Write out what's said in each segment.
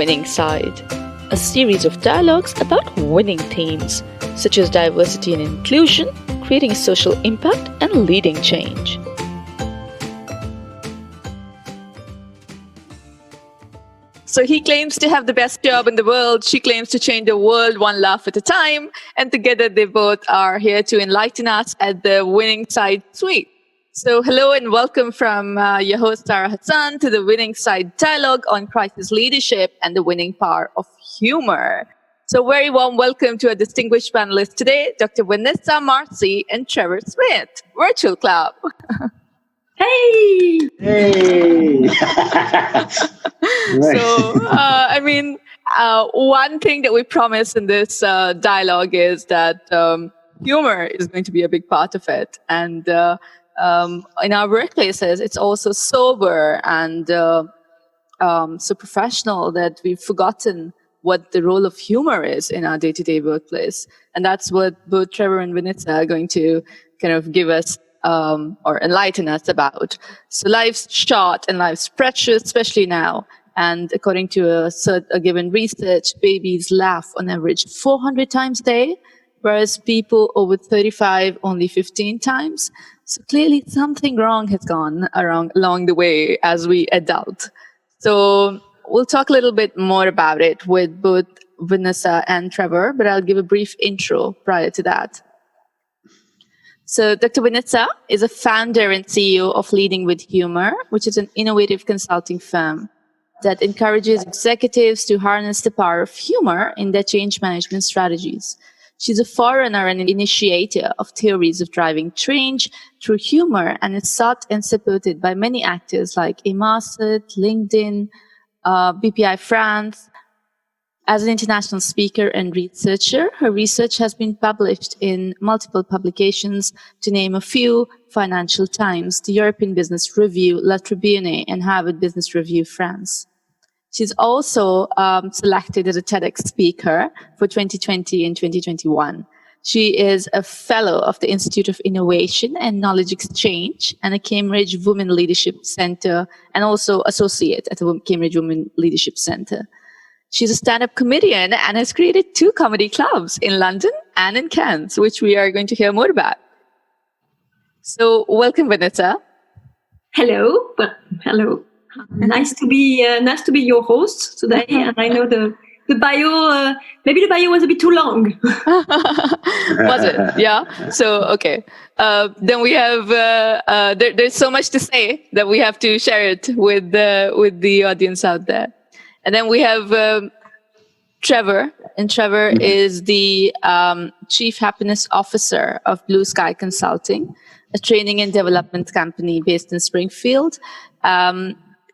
winning side, a series of dialogues about winning themes such as diversity and inclusion, creating social impact, and leading change. So he claims to have the best job in the world. She claims to change the world one laugh at a time. And together they both are here to enlighten us at the Winning Side Suite. So hello and welcome from your host, Sarah Hassan, to the Winning Side Dialogue on Crisis Leadership and the Winning Power of Humour. So very warm welcome to our distinguished panelists today, Dr. Vanessa Marcié and Trevor Smith. Virtual clap. Hey! Hey! One thing that we promise in this dialogue is that humor is going to be a big part of it. And in our workplaces, it's also sober and so professional that we've forgotten what the role of humor is in our day-to-day workplace. And that's what both Trevor and Vanessa are going to kind of give us or enlighten us about. So life's short and life's precious, especially now. And according to a given research, babies laugh on average 400 times a day, whereas people over 35 only 15 times. So clearly something wrong has gone along the way as we adult. So we'll talk a little bit more about it with both Vanessa and Trevor, but I'll give a brief intro prior to that. So Dr. Vanessa is a founder and CEO of Leading with Humour, which is an innovative consulting firm that encourages executives to harness the power of humor in their change management strategies. She's a forerunner and an initiator of theories of driving change through humor and is sought and supported by many actors like Emarset, LinkedIn, BPI France. As an international speaker and researcher, her research has been published in multiple publications, to name a few: Financial Times, the European Business Review, La Tribune, and Harvard Business Review France. She's also selected as a TEDx speaker for 2020 and 2021. She is a fellow of the Institute of Innovation and Knowledge Exchange and a Cambridge Women Leadership Center, and also associate at the Cambridge Women Leadership Center. She's a stand-up comedian and has created 2 comedy clubs in London and in Cannes, which we are going to hear more about. So welcome, Vanessa. Hello. Nice to be your host today. And I know the bio, maybe the bio was a bit too long. Was it? Yeah. So, okay. Then we have, there's so much to say that we have to share it with the audience out there. And then we have Trevor, and Trevor is the Chief Happiness Officer of Blue Sky Consulting, a training and development company based in Springfield.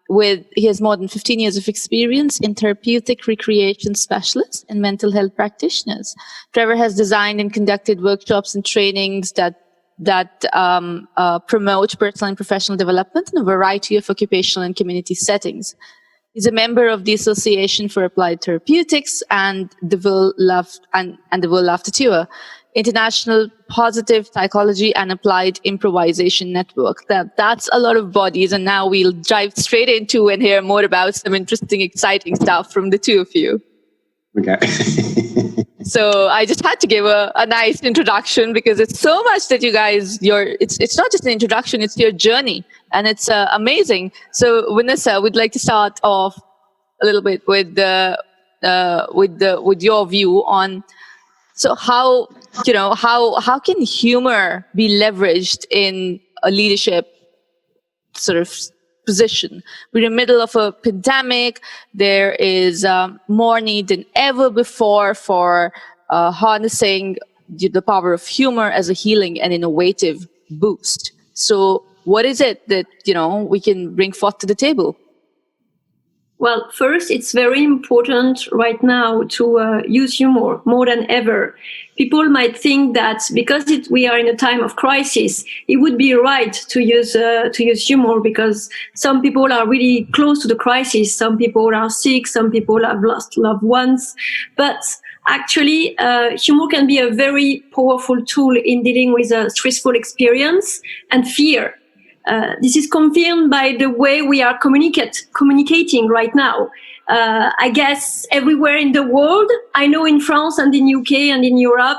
He has more than 15 years of experience in therapeutic recreation specialists and mental health practitioners. Trevor has designed and conducted workshops and trainings that promote personal and professional development in a variety of occupational and community settings. He's a member of the Association for Applied Therapeutics and the World Laughter Tour, International Positive Psychology and Applied Improvisation Network. That's a lot of bodies, and now we'll dive straight into and hear more about some interesting, exciting stuff from the 2 of you. Okay. So I just had to give a nice introduction because it's so much that you guys, it's not just an introduction, it's your journey, and it's amazing. So Vanessa, we'd like to start off a little bit with your view on, so how can humor be leveraged in a leadership sort of position? We're in the middle of a pandemic. There is more need than ever before for harnessing the power of humor as a healing and innovative boost. So what is it that, we can bring forth to the table? Well, first, it's very important right now to use humor more than ever. People might think that because we are in a time of crisis, it would be right to use humor because some people are really close to the crisis. Some people are sick. Some people have lost loved ones. But actually, humor can be a very powerful tool in dealing with a stressful experience and fear. This is confirmed by the way we are communicating right now. I guess everywhere in the world. I know in France and in UK and in Europe.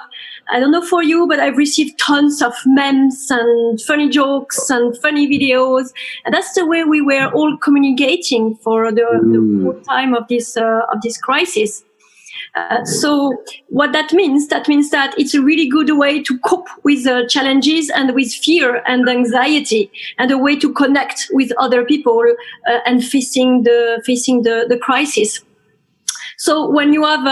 I don't know for you, but I've received tons of memes and funny jokes and funny videos. And that's the way we were all communicating for the whole time of this crisis. So what that means that it's a really good way to cope with challenges and with fear and anxiety, and a way to connect with other people and facing the crisis. So when you have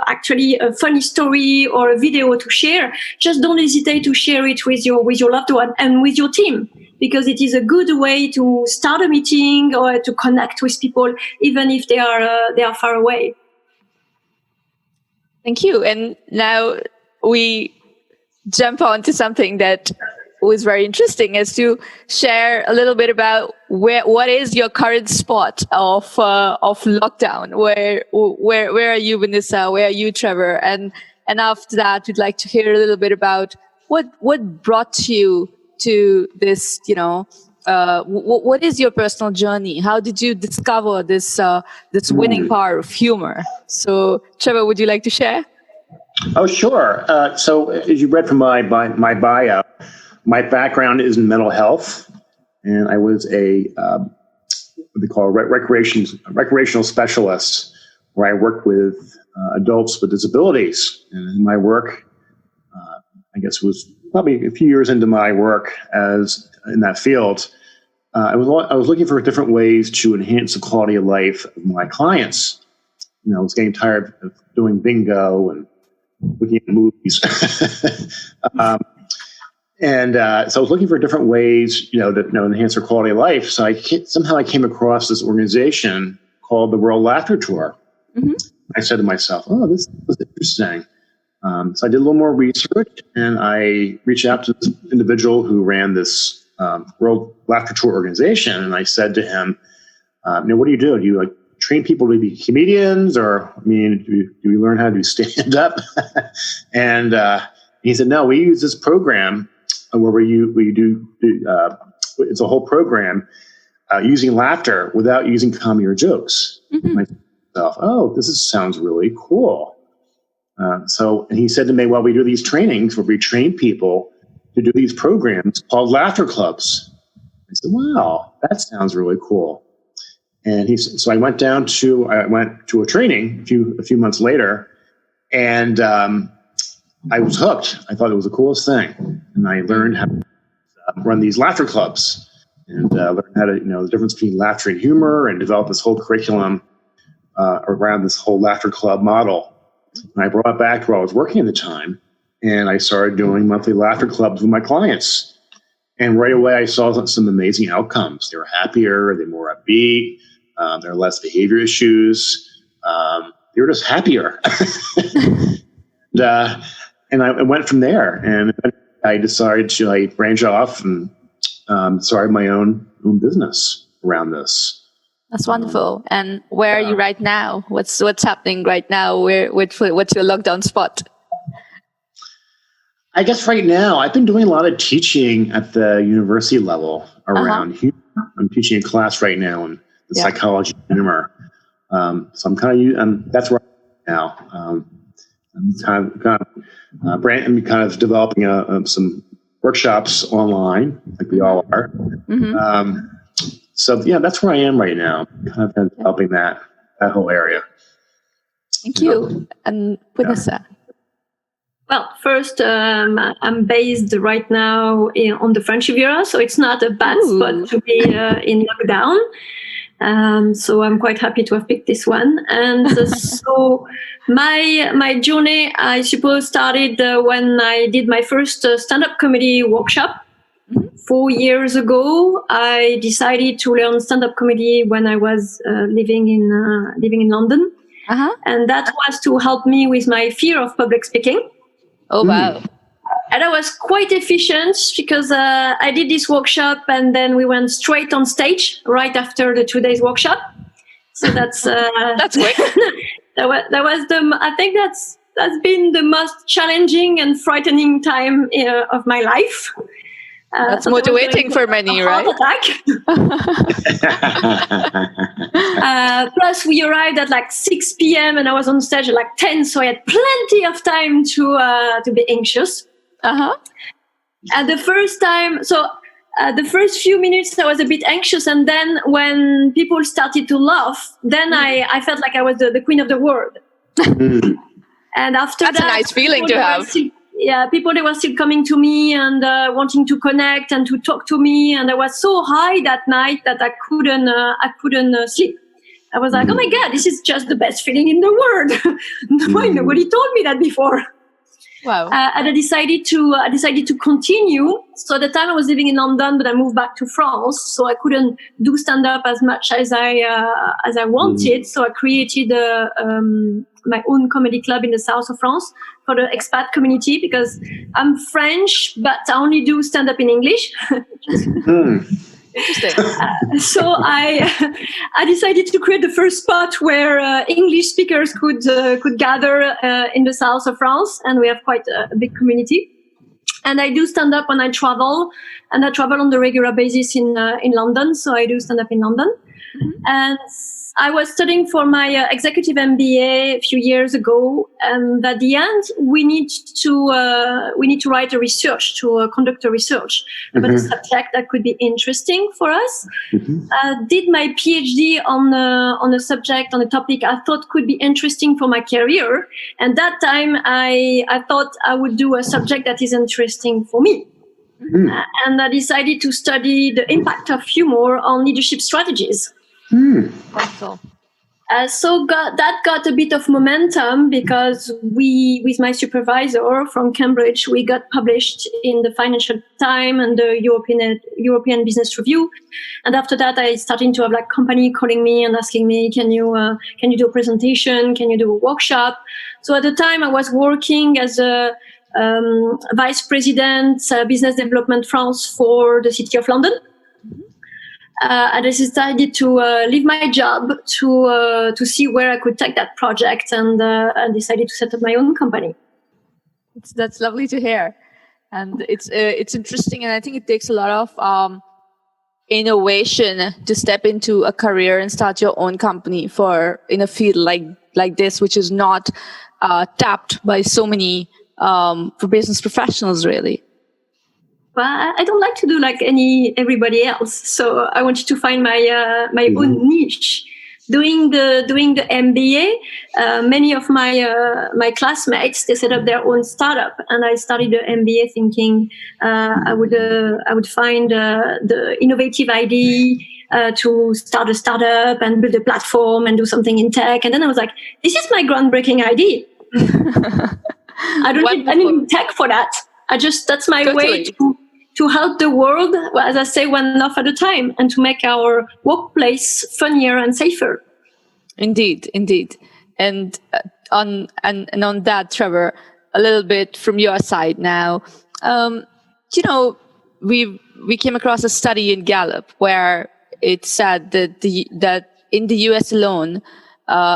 actually a funny story or a video to share, just don't hesitate to share it with your loved one and with your team, because it is a good way to start a meeting or to connect with people, even if they are far away. Thank you. And now we jump on to something that was very interesting, is to share a little bit about what is your current spot of lockdown. Where are you, Vanessa? Where are you, Trevor? And after that, we'd like to hear a little bit about what brought you to this. What is your personal journey? How did you discover this winning power of humor? So, Trevor, would you like to share? Oh, sure. So, as you read from my bio, my background is in mental health, and I was what they call a recreational specialist, where I worked with adults with disabilities. And in my work, I guess it was probably a few years into my work as in that field, I was looking for different ways to enhance the quality of life of my clients. I was getting tired of doing bingo and looking at movies. So I was looking for different ways, to enhance their quality of life. So I came across this organization called the World Laughter Tour. Mm-hmm. I said to myself, "Oh, this is interesting." So I did a little more research, and I reached out to this individual who ran this World Laughter Tour organization, and I said to him, "What do you do? Do you train people to be comedians, or do we learn how to do stand up?" And he said, "No, we use this program where we do it's a whole program using laughter without using comedy or jokes." Mm-hmm. And I thought to myself, "Oh, sounds really cool." And he said to me, "Well, we do these trainings where we train people to do these programs called laughter clubs." I said, "Wow, that sounds really cool." And so I went to a training a few months later, and I was hooked. I thought it was the coolest thing, and I learned how to run these laughter clubs, and learned how to the difference between laughter and humor, and develop this whole curriculum around this whole laughter club model. And I brought it back to where I was working at the time, and I started doing monthly laughter clubs with my clients. And right away, I saw some amazing outcomes. They were happier, they were more upbeat, there were less behavior issues. They were just happier. And I went from there, and I decided to branch off and started my own business around this. That's wonderful. And where are you right now? What's happening right now? What's your lockdown spot? I guess right now I've been doing a lot of teaching at the university level around humor. I'm teaching a class right now in the psychology of humor. So I'm that's where I'm now. I'm kind of developing some workshops online, like we all are. Mm-hmm. So that's where I am right now, kind of developing that whole area. Thank you. And Vanessa. Well, first, I'm based right now on the French Riviera, so it's not a bad spot to be in lockdown. So I'm quite happy to have picked this one. And so my journey, I suppose, started when I did my first stand-up comedy workshop. 4 years ago. I decided to learn stand-up comedy when I was living in London. Uh-huh. And that was to help me with my fear of public speaking. Oh, wow. And I was quite efficient because I did this workshop and then we went straight on stage right after the 2 days workshop. So that's quick. I think that's been the most challenging and frightening time of my life. That's motivating for many, right? Plus, we arrived at like 6 p.m. and I was on stage at like 10, so I had plenty of time to be anxious. And the first time, the first few minutes I was a bit anxious, and then when people started to laugh, then I felt like I was the queen of the world. And after that's a nice feeling to have. People, they were still coming to me and wanting to connect and to talk to me. And I was so high that night that I couldn't sleep. I was like, oh my God, this is just the best feeling in the world. Nobody told me that before. Wow. And I decided to continue. So at the time I was living in London, but I moved back to France. So I couldn't do stand-up as much as I wanted. So I created my own comedy club in the south of France for the expat community, because I'm French, but I only do stand-up in English. Interesting. So I decided to create the first spot where English speakers could gather in the south of France, and we have quite a big community. And I do stand up when I travel, and I travel on the regular basis in London. So I do stand up in London, and I was studying for my executive MBA a few years ago, and at the end we need to write a research, to conduct a research about a subject that could be interesting for us. Did my PhD on a subject, on a topic I thought could be interesting for my career, and that time I thought I would do a subject that is interesting for me. And I decided to study the impact of humor on leadership strategies. Wonderful. So that got a bit of momentum, because we, with my supervisor from Cambridge, we got published in the Financial Times and the European Business Review. And after that, I started to have like company calling me and asking me, can you do a presentation? Can you do a workshop? So at the time, I was working as a vice president, business development France for the City of London. I decided to leave my job to see where I could take that project, and decided to set up my own company. That's lovely to hear, and it's interesting, and I think it takes a lot of innovation to step into a career and start your own company in a field like this, which is not tapped by so many for business professionals, really. But I don't like to do like everybody else. So I wanted to find my own niche. Doing the MBA, many of my classmates, they set up their own startup, and I started the MBA thinking I would find the innovative idea to start a startup and build a platform and do something in tech. And then I was like, this is my groundbreaking idea. I don't need tech for that. That's my way to help the world, as I say, one laugh at a time, and to make our workplace funnier and safer. Indeed. And on that, Trevor, a little bit from your side now. We came across a study in Gallup where it said that in the US alone,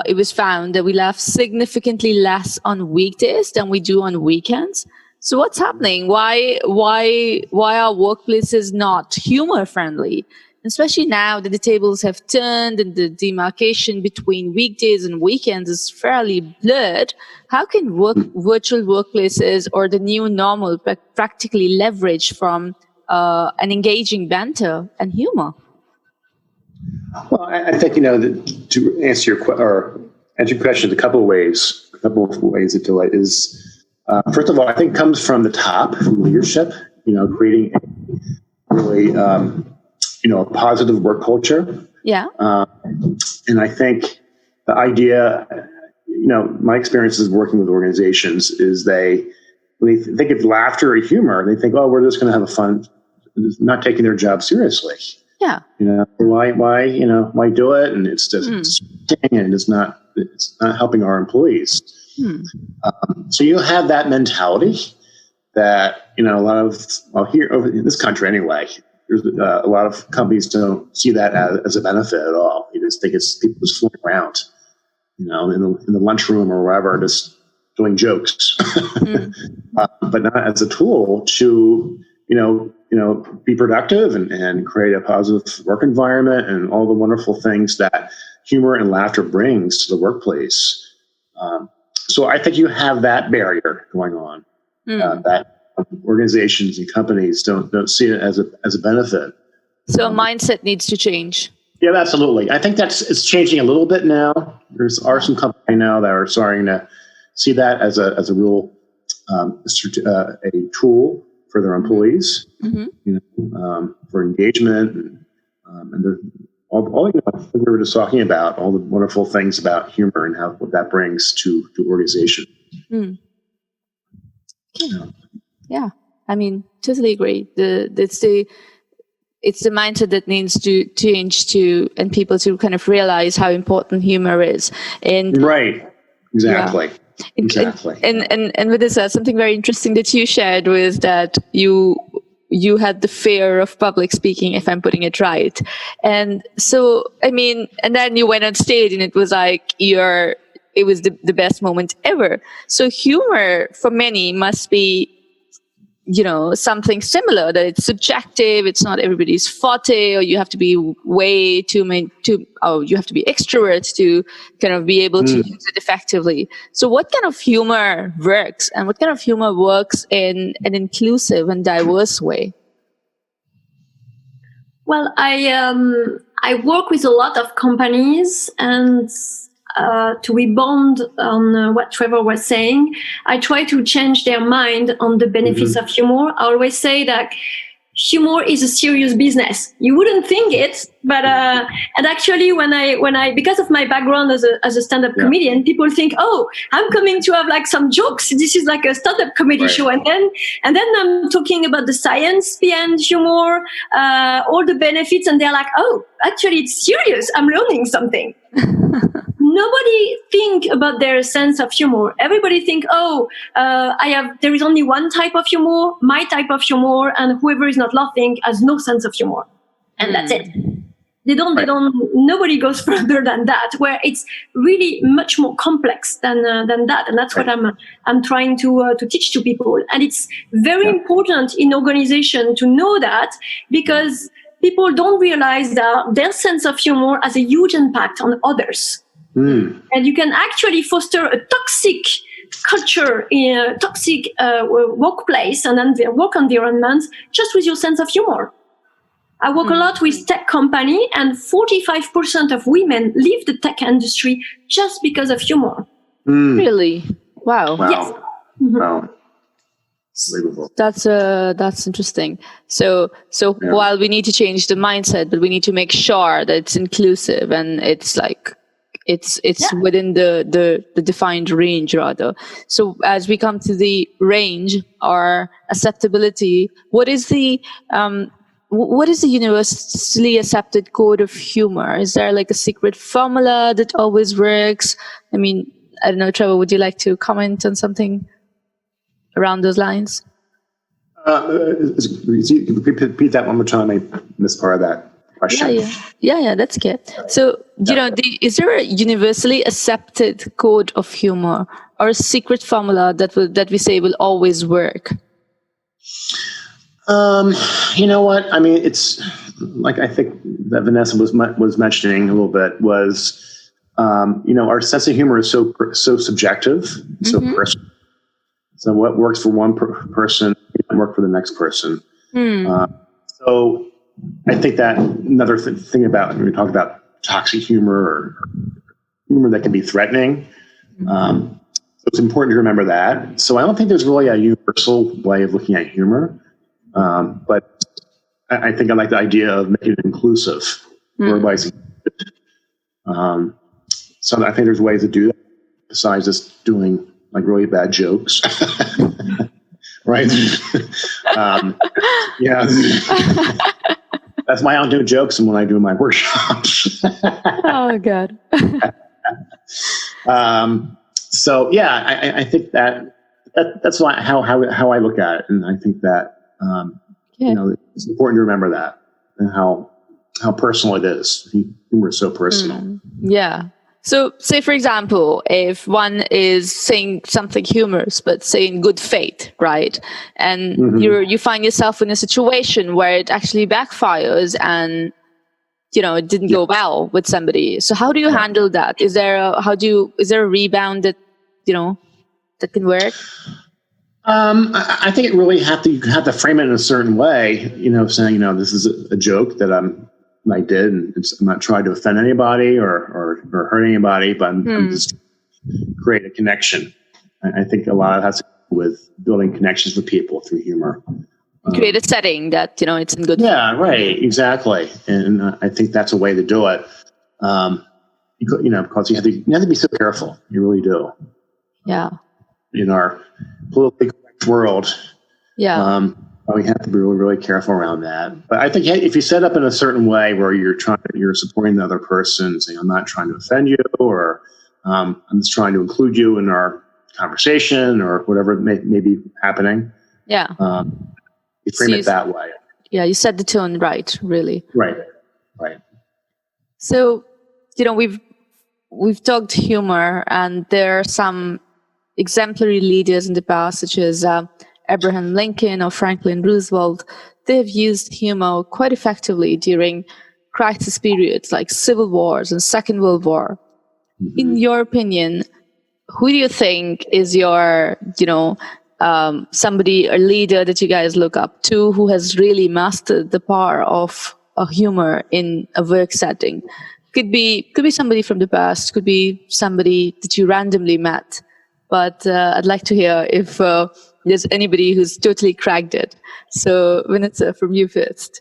it was found that we laugh significantly less on weekdays than we do on weekends. So what's happening? Why are workplaces not humor friendly? Especially now that the tables have turned and the demarcation between weekdays and weekends is fairly blurred. How can virtual workplaces or the new normal practically leverage from an engaging banter and humor? Well, I think, to answer your question, a couple of ways to do it is, first of all, I think it comes from the top, from leadership, creating a really, a positive work culture. Yeah. And I think the idea, my experiences working with organizations is when they think of laughter or humor, they think, oh, we're just going to have a fun, not taking their job seriously. Yeah. Why do it? And it's just, and it's not helping our employees. So you have that mentality that, a lot of, here over in this country anyway, there's a lot of companies don't see that as a benefit at all. You just think it's people just fooling around, in the lunchroom or wherever, just doing jokes, but not as a tool to, be productive and create a positive work environment and all the wonderful things that humor and laughter brings to the workplace. So I think you have that barrier going on, that organizations and companies don't see it as a benefit. So mindset needs to change. Yeah, absolutely. I think it's changing a little bit now. Are some companies now that are starting to see that as a real a tool for their employees, for engagement, and all what we were just talking about, all the wonderful things about humor and what that brings to organization. Yeah, I mean, totally agree. It's the mindset that needs to change and people to kind of realize how important humor is. And right, exactly. Yeah. Exactly. And with this, something very interesting that you shared was that you had the fear of public speaking, if I'm putting it right. And so, I mean, and then you went on stage and it was like it was the best moment ever. So humor for many must be, something similar, that it's subjective, it's not everybody's forte, or you have to be you have to be extrovert to kind of be able to use it effectively. So what kind of humor works, and what kind of humor works in an inclusive and diverse way? Well, I work with a lot of companies, and to rebound on what Trevor was saying, I try to change their mind on the benefits of humor. I always say that humor is a serious business. You wouldn't think it, but and actually, when I because of my background as a stand-up comedian, people think, oh, I'm coming to have like some jokes. This is like a stand-up comedy show, and then I'm talking about the science behind humor, all the benefits, and they're like, oh, actually, it's serious. I'm learning something. Nobody think about their sense of humor. Everybody think, there is only one type of humor, my type of humor, and whoever is not laughing has no sense of humor. And that's it. Nobody goes further than that, where it's really much more complex than that. And that's what I'm trying to teach to people. And it's very important in organization to know that, because people don't realize that their sense of humor has a huge impact on others. And you can actually foster a toxic culture in a toxic workplace and work environment just with your sense of humor. I work a lot with tech company, and 45% of women leave the tech industry just because of humor. Really? Wow. Yes. Wow. That's interesting. So while we need to change the mindset, but we need to make sure that it's inclusive and it's like it's within the defined range rather. So as we come to the range or acceptability, what is the universally accepted code of humor? Is there like a secret formula that always works? I mean, I don't know, Trevor, would you like to comment on something around those lines? Repeat that one more time. I missed part of that question. Yeah, that's good. So, is there a universally accepted code of humor or a secret formula that we say will always work? You know what? I mean, it's like, I think that Vanessa was mentioning a little bit was, our sense of humor is so subjective, so personal. So what works for one person doesn't work for the next person. So I think that another thing about when we talk about toxic humor or humor that can be threatening, so it's important to remember that. So I don't think there's really a universal way of looking at humor, but I think I like the idea of making it inclusive. Everybody's included. So I think there's ways to do that besides just doing like really bad jokes. Right? That's why I don't do jokes when I do my workshops. Oh God. So yeah, I think that's how I look at it, and I think that it's important to remember that and how personal it is. Humor is so personal. Yeah. So, say for example, if one is saying something humorous, but saying good faith, right? And you find yourself in a situation where it actually backfires and, it didn't go well with somebody. So how do you handle that? Is there a rebound that, that can work? I think it really you have to frame it in a certain way, saying, this is a joke that I did, and I'm not trying to offend anybody or hurt anybody, but I'm just create a connection. I think a lot of that has to do with building connections with people through humor. Create a setting that, it's in good. Yeah, right. Exactly. And I think that's a way to do it. Because you have to be so careful. You really do. Yeah. In our politically correct world. Yeah. We have to be really, really careful around that. But I think if you set up in a certain way where you're supporting the other person, saying, I'm not trying to offend you, or I'm just trying to include you in our conversation, or whatever may be happening. Yeah. You frame it that way. Yeah, you set the tone right, really. Right. So, we've talked humor, and there are some exemplary leaders in the past, such as Abraham Lincoln or Franklin Roosevelt. They've used humor quite effectively during crisis periods like civil wars and Second World War. In your opinion, who do you think is your, somebody, a leader that you guys look up to who has really mastered the power of humor in a work setting? Could be somebody from the past, could be somebody that you randomly met. But I'd like to hear if there's anybody who's totally cracked it. So, Vanessa, from you first.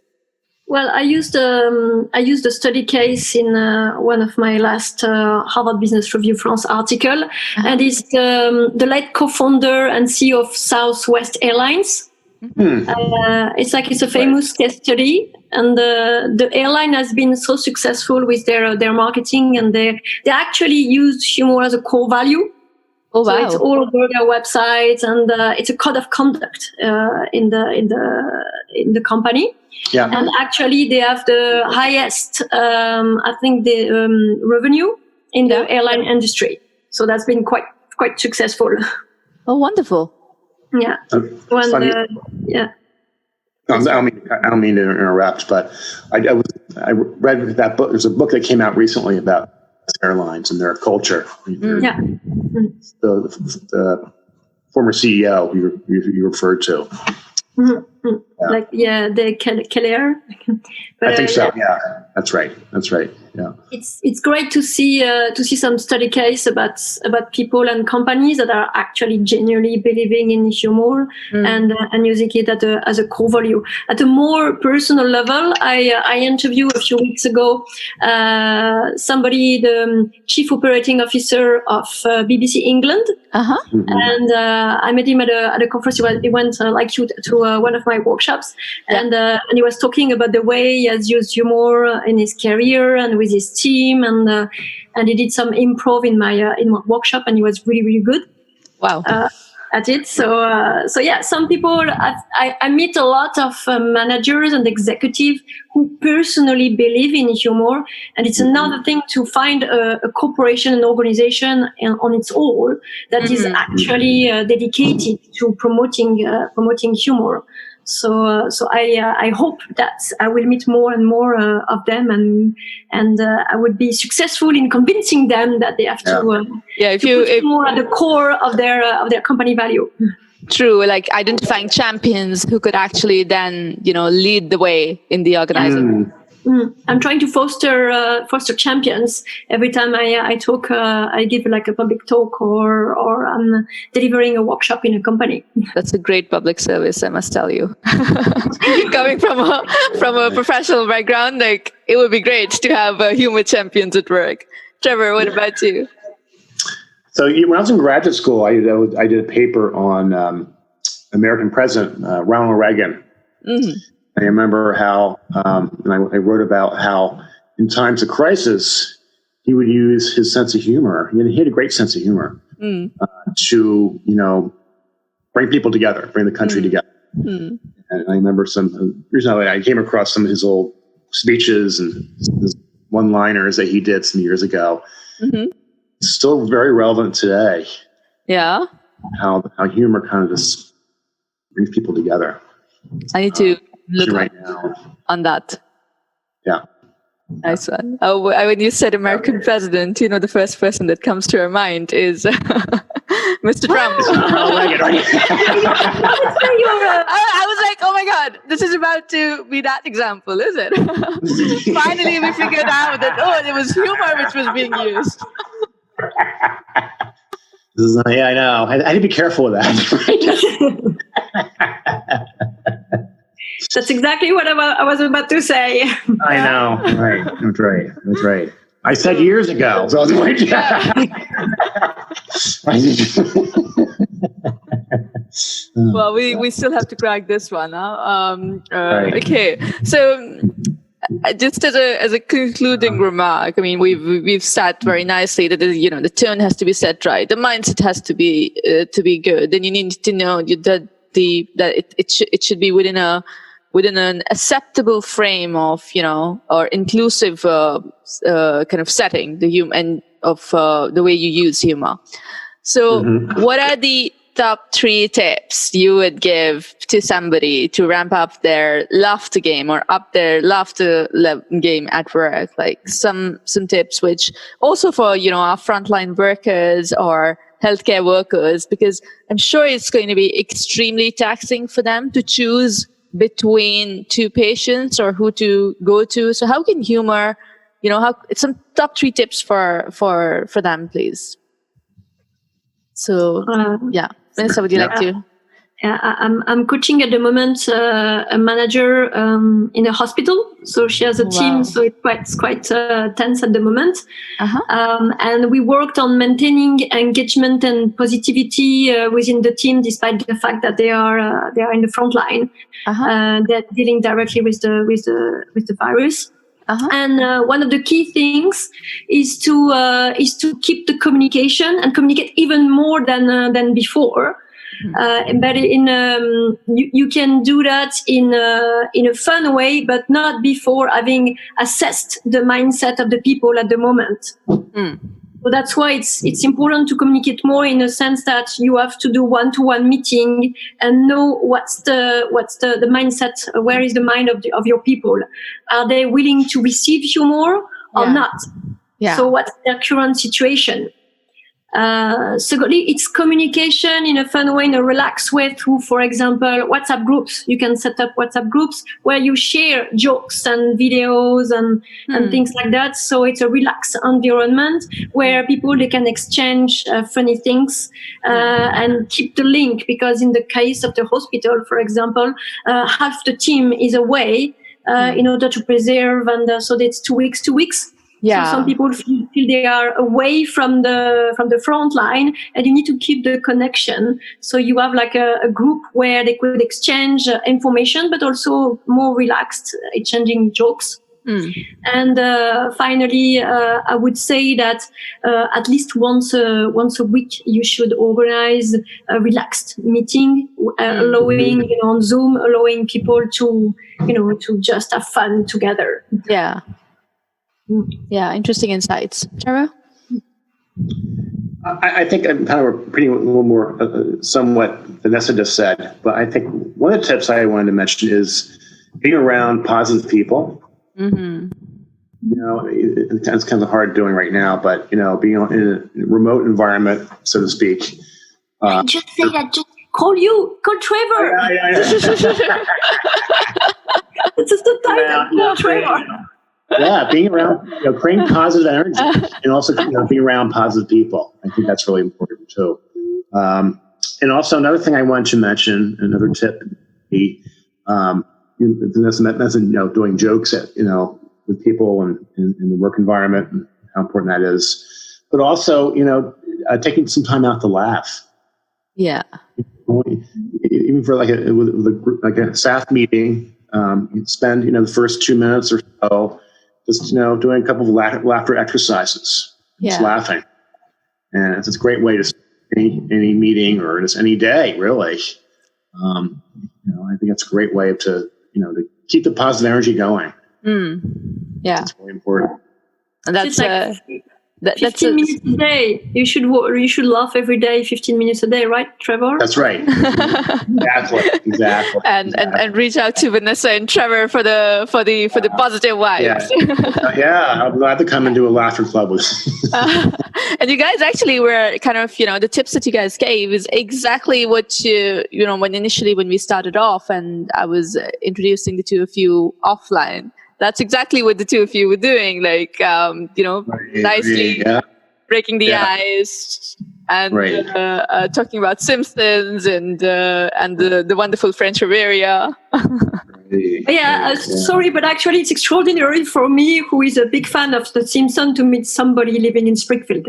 Well, I used a study case in one of my last Harvard Business Review France article, and it's the late co-founder and CEO of Southwest Airlines. It's a famous case study, and the airline has been so successful with their marketing, and they actually use humor as a core value. Oh, wow. So it's all over their website, and it's a code of conduct in the company. Yeah. And actually, they have the highest, revenue in the airline industry. So that's been quite successful. Oh, wonderful. Yeah. Yeah. I don't mean to interrupt, but I read that book. There's a book that came out recently about airlines and their culture. Yeah. The former CEO you referred to. The Keller. I think so. Yeah, that's right. Yeah. It's great to see some study case about people and companies that are actually genuinely believing in humor and using it as a core value. At a more personal level, I interviewed a few weeks ago somebody, the chief operating officer of BBC England, and I met him at a conference. He went like you to one of my workshops, and he was talking about the way he has used humor in his career and with his team, and he did some improv in my workshop, and he was really, really good. Wow. At it. So yeah, some people, I meet a lot of managers and executives who personally believe in humor, and it's another thing to find a corporation, an organization on its own that is actually dedicated to promoting humor. So I hope that I will meet more and more of them, and I would be successful in convincing them that they have to put more at the core of their company value. True, like identifying champions who could actually then lead the way in the organization. I'm trying to foster champions. Every time I talk, I give like a public talk or I'm delivering a workshop in a company. That's a great public service, I must tell you. Coming from a professional background, like it would be great to have humor champions at work. Trevor, what about you? So when I was in graduate school, I did a paper on American President Ronald Reagan. I remember how, and I wrote about how in times of crisis, he would use his sense of humor. He had a great sense of humor to, bring people together, bring the country together. And I remember recently I came across some of his old speeches and his one-liners that he did some years ago. It's still very relevant today. Yeah. How humor kind of just brings people together. I need to look right now on that. Yeah. Nice one. Oh, when you said American president, the first person that comes to our mind is Mr. Trump. I was like, oh my God, this is about to be that example, is it? Finally, we figured out that, it was humor which was being used. Yeah, I know. I need to be careful with that. That's exactly what I was about to say. I know. Right. That's right. I said years ago. So I was like, well, we still have to crack this one. Right. Okay. So just as a concluding remark, I mean, we've said very nicely that the tone has to be set right, the mindset has to be good, and you need to know that it should be within an acceptable frame of or inclusive kind of setting and of the way you use humor. So, what are the top 3 tips you would give to somebody to ramp up their laughter game or up their laughter game at work? Like some tips, which also for our frontline workers or healthcare workers, because I'm sure it's going to be extremely taxing for them to choose between 2 patients or who to go to. So how can humor, some top 3 tips for them, please? So, Vanessa, would you like to? Yeah, I'm coaching at the moment a manager in a hospital. So she has a team, so it's quite tense at the moment. And we worked on maintaining engagement and positivity within the team, despite the fact that they are in the front line. They're dealing directly with the virus. And one of the key things is to keep the communication and communicate even more than before. But you can do that in a fun way, but not before having assessed the mindset of the people at the moment. So that's why it's important to communicate more in a sense that you have to do one-to-one meeting and know what's the mindset, where is the mind of your people. Are they willing to receive humor or not? Yeah. So what's their current situation? Secondly, it's communication in a fun way, in a relaxed way through, for example, WhatsApp groups. You can set up WhatsApp groups where you share jokes and videos and things like that. So it's a relaxed environment where they can exchange funny things and keep the link, because in the case of the hospital, for example, half the team is away in order to preserve, and so that's 2 weeks. Yeah. So some people feel they are away from the front line, and you need to keep the connection. So you have like a group where they could exchange information, but also more relaxed, exchanging jokes. And finally, I would say that at least once a week you should organize a relaxed meeting, allowing on Zoom, allowing people to just have fun together. Yeah. Yeah, interesting insights. Trevor? I think I'm kind of repeating a little more somewhat Vanessa just said, but I think one of the tips I wanted to mention is being around positive people. It's kind of hard doing right now, but being in a remote environment, so to speak. Just say that. Just call Trevor. It's just the time. Call Trevor. Yeah, being around, creating positive energy, and also being around positive people. I think that's really important too. And also another thing I wanted to mention, another tip, doing jokes with people and in the work environment, and how important that is. But also, taking some time out to laugh. Yeah. Even for like a staff meeting, you spend the first 2 minutes or so just doing a couple of laughter exercises, just laughing, and it's a great way to start any meeting or just any day, really. I think that's a great way to keep the positive energy going. Yeah, it's really important. And that's 15 minutes a day. You should laugh every day, 15 minutes a day, right, Trevor? That's right. Exactly. And reach out to Vanessa and Trevor for the positive vibes. Yeah, I'm glad to come and do a laughter club with. And you guys actually were kind of, the tips that you guys gave is exactly what when we started off and I was introducing the two of you offline. That's exactly what the two of you were doing, like, nicely breaking the ice and talking about Simpsons and the wonderful French Riviera. Sorry, but actually it's extraordinary for me, who is a big fan of The Simpsons, to meet somebody living in Springfield.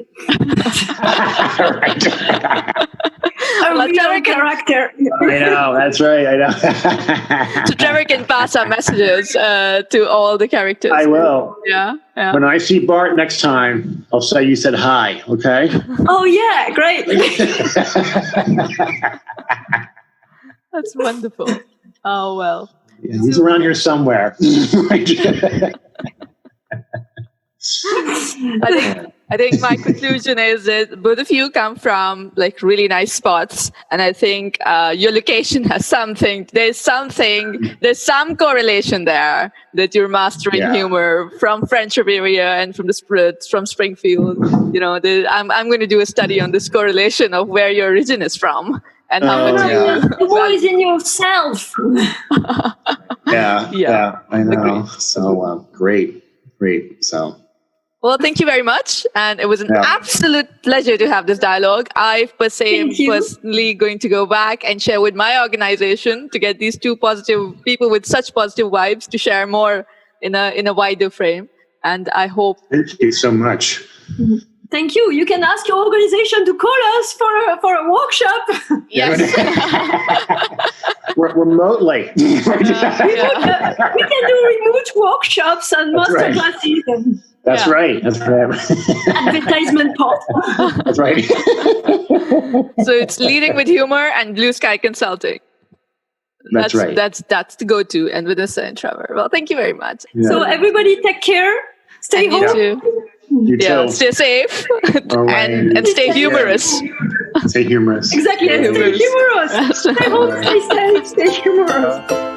A real character. I know, that's right, I know. So Trevor can pass our messages to all the characters. I will. Yeah. When I see Bart next time, I'll say you said hi, okay? Oh, yeah, great. That's wonderful. Oh, well. Yeah, he's around here somewhere. I think my conclusion is that both of you come from like really nice spots, and I think your location has something. There's some correlation there that you're mastering humor from French Riviera and from from Springfield. I'm going to do a study on this correlation of where your origin is from. And how much the war is in yourself. Yeah, I know. So great. So. Well, thank you very much. And it was an absolute pleasure to have this dialogue. I personally going to go back and share with my organization to get these two positive people with such positive vibes to share more in a wider frame. And I hope. Thank you so much. Thank you. You can ask your organization to call us for a workshop. Yes. Remotely. We can do remote workshops and masterclasses. That's right. Advertisement part. That's right. So it's leading with humor and Blue Sky Consulting. That's right. That's the go-to. And Vanessa and Trevor. Well, thank you very much. Yeah. So everybody take care. Stay home. You too. Stay safe and stay humorous. Stay humorous. Exactly. Stay humorous. Stay home. Stay safe. Stay humorous.